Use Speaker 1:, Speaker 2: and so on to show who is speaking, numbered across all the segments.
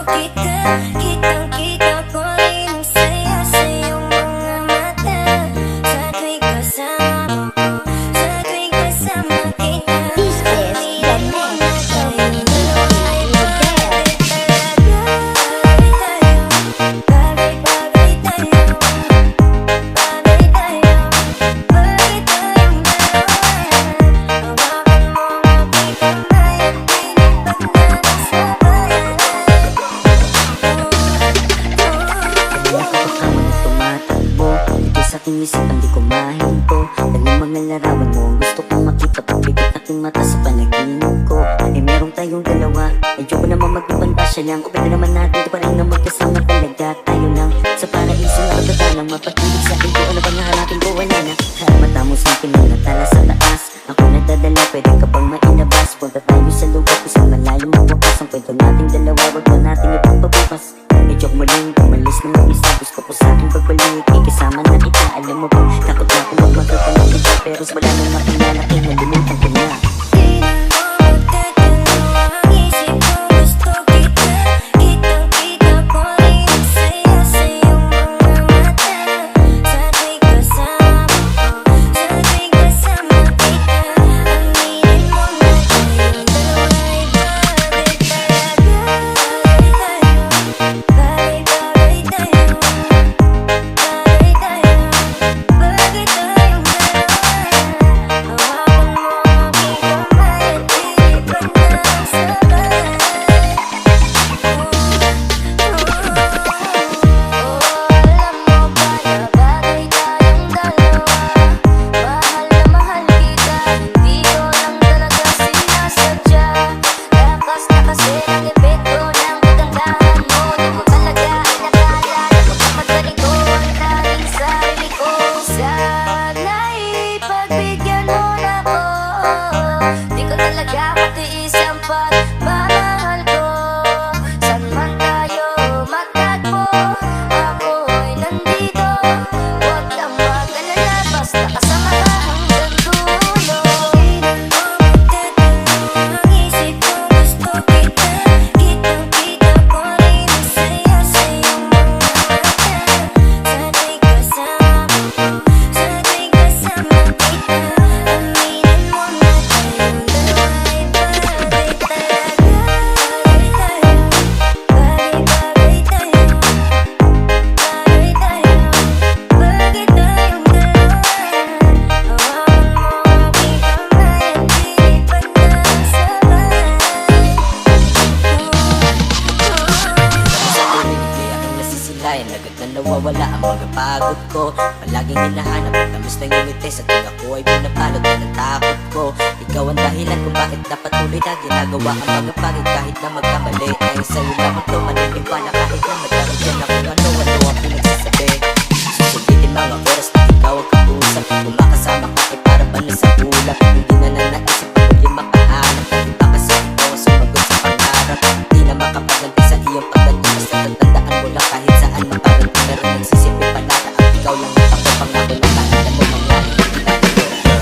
Speaker 1: kita. Kitang-kita ko rin ang saya sa iyong mga mata. Sa tuwing kasama mo ko, sa tuwing kasama kita.
Speaker 2: This is the next show.
Speaker 3: Aking isipan di ko mahinto dahil mga larawan mo gusto kong makita pagbigat aking mata sa panaginip ko. Eh merong tayong dalawa, medyo ko naman mag-iban pa siya lang. Kung naman natin ito pa rin na magkasama talaga tayo lang sa paraiso na pagkatalang mapag-ibig sa akin ko. Ano bang hahanapin ko? Wala na. Mata mo sa akin ang natala sa taas. Ako nagdadala, pwede ka bang mainabas? Punta tayo sa lugar kung saan malayo magwakas. Ang kwento nating dalawa, wag na natin ipagpabukas. Medyo muling umalis na mag-isa. Gusto ko sa aking pagbalik, ikasama na kita. Alam mo ba, takot na ako magmagkapalang iba. Pero wala nang makilala kayo, nalimutan ko na.
Speaker 1: Di ko talaga matiis ang pagmamahal ko. Saan man tayo magtagpo, ako'y nandito. Huwag lang mag-alala, basta kasama ka hanggang dulo. Ang isip ko gusto kita. Kitang-kita ko rin ang saya sa iyong mga mata. Sa tuwing kasama ko, sa tuwing kasama kita. Aminin mo na tayong dalawa'y bagay talaga. Bagay tayo, bagay tayo, bagay tayong dalawa. Hawakan mo aking kamay at tinipan na sabay.
Speaker 3: Sa tuwing kaya aking nasisilayan, agad na nawawala ang mga pagod ko. Palaging hinahanap ang tamis ng ngiti sa tuwing ako ay pinapalot na ng takot ko. Ikaw ang dahilan kung bakit dapat tuloy na ginagawa ang mga bagay kahit na magkamali. Ay sa'yo lamang to maniniwala kahit na magkaroon dyan ako ano ang pinagsasabi. Susulitin mga oras na ikaw ang kausap. Kung makasama ka ay para ba na sa ulap. Hindi na naisip ang huli makahanap. Dahil baka sa ikaw ang sumagot sa pangarap. Di na makapaganti sa iyong pagdating. Basta tatandaan mo lang kahit saan makarating. Meron nagsisipin palata ang ikaw lang at ako pangako na kahit ano mangyari.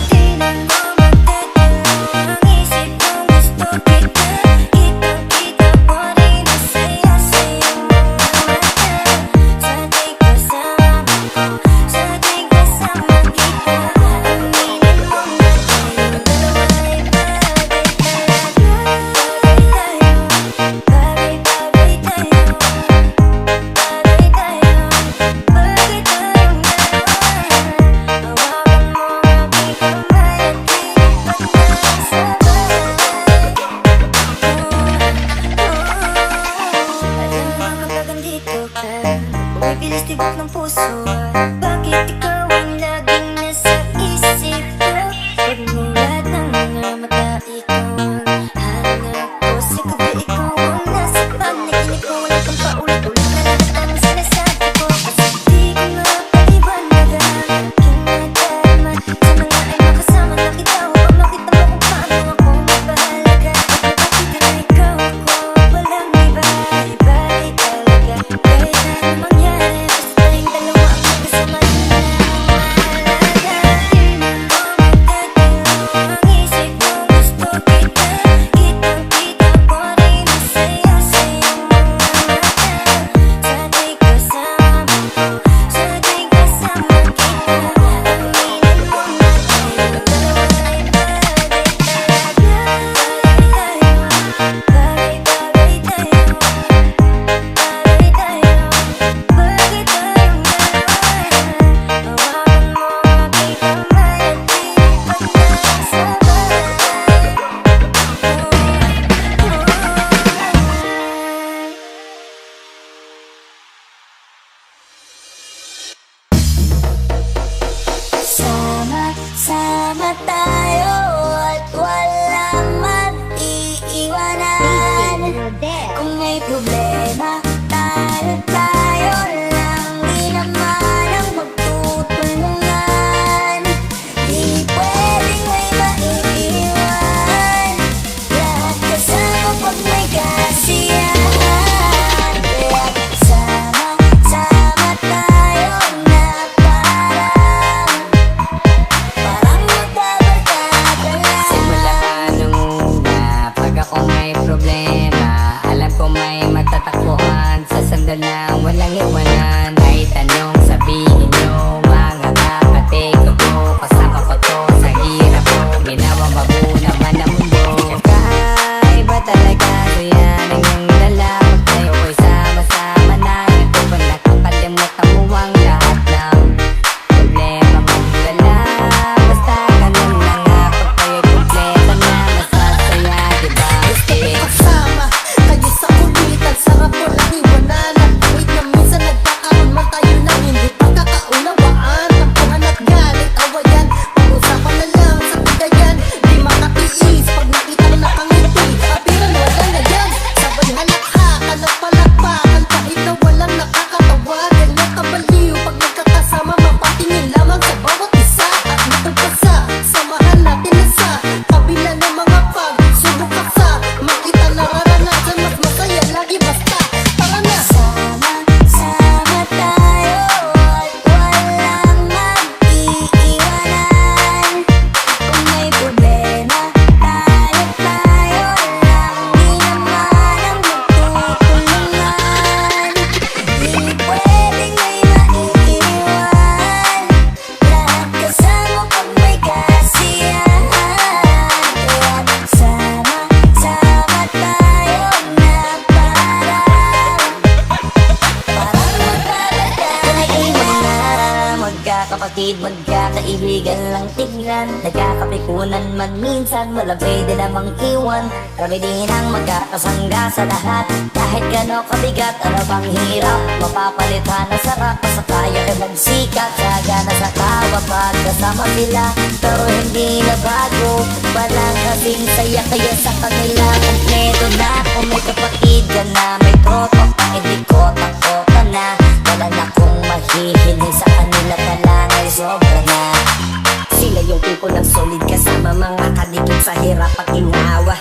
Speaker 1: Di na mo magdadala, ang isip ko gusto kita. Kitang-kita ko rin ang saya sa iyong mga mata. Sa tuwing kasama ko, sa
Speaker 2: mong tignan. Nagkakapikunan man minsan, wala pwede namang iwan. Kami din ang magkakasangga sa lahat. Kahit gano'n kabigat, ano bang hirap, mapapalitan na sarap. Sa kaya ay magsikat, sagana sa tawa pagkasama sila. Pero hindi na bago, walang kasing saya. Kaya sa kanila, kompleto na. Kung may kapatid ka na, may tropa pa, hindi ko takota na. Wala na kong mahihiling sa kanila, talang ay sobra na. Sila yung tipo ng solid kasama, mga kadikit sa hirap at ginawa.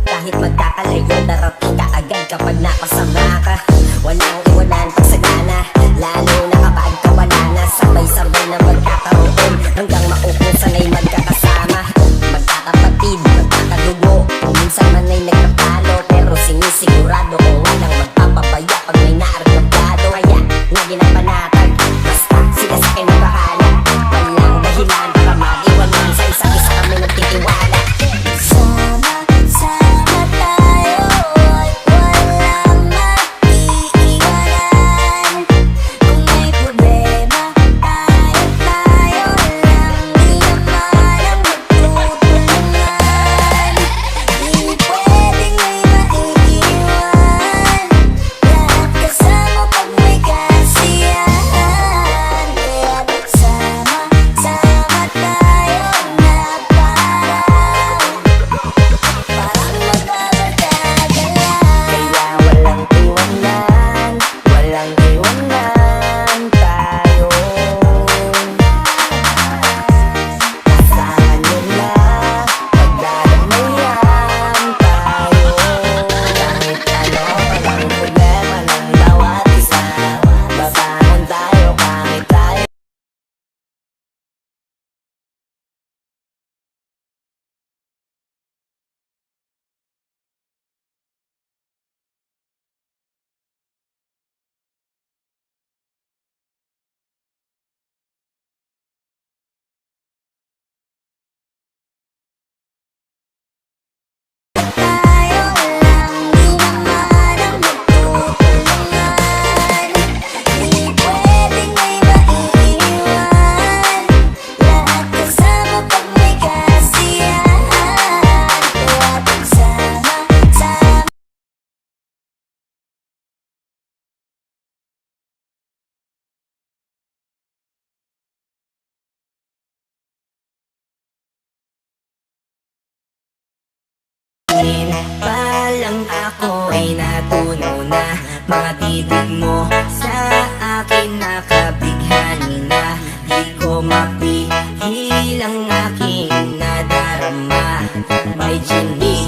Speaker 2: Kahit magkakalayo, darating ka agad kapag napasama ka. Walang iwanan pag sagana, lalo na kapag kawala na. Sabay-sabay na magkakaroon, hanggang maukusan ay magkakasama. Magkakapatid, magkakadugo, kung minsan man ay nagkatalo. Pero sinisigurado ko walang magpapabaya pag may naargado. Kaya, nga ginapanatag, basta sila sa akin ang bahala. Walang dahilan para mag-iwanan, sa isa't isa kami nagtitiwala. Sama-sama tayo at walang maiiwanan. Kung may problema, tayo lang, di naman ang magtutulungan. Di pwedeng may maiiwan, lahat kasama pag may kasiyahan. Kaya't sama-sama tayo na parang magbabardaga lang. Kaya walang iwanan, walang iwanan tayo. Asahan nila, magdadamayan tayo. Kahit ano, walang problema ng bawat isa. Babangon tayo kahit tayo. Tayo lang, di naman ang magtutulungan. Di pwedeng may maiiwan, lahat kasama pag may kasiyahan. Kaya sama-sama. Pa lang ako ay natunaw na, mga titig mo sa akin nakabighani na. Di ko mapihil ang aking nadarama, may chinik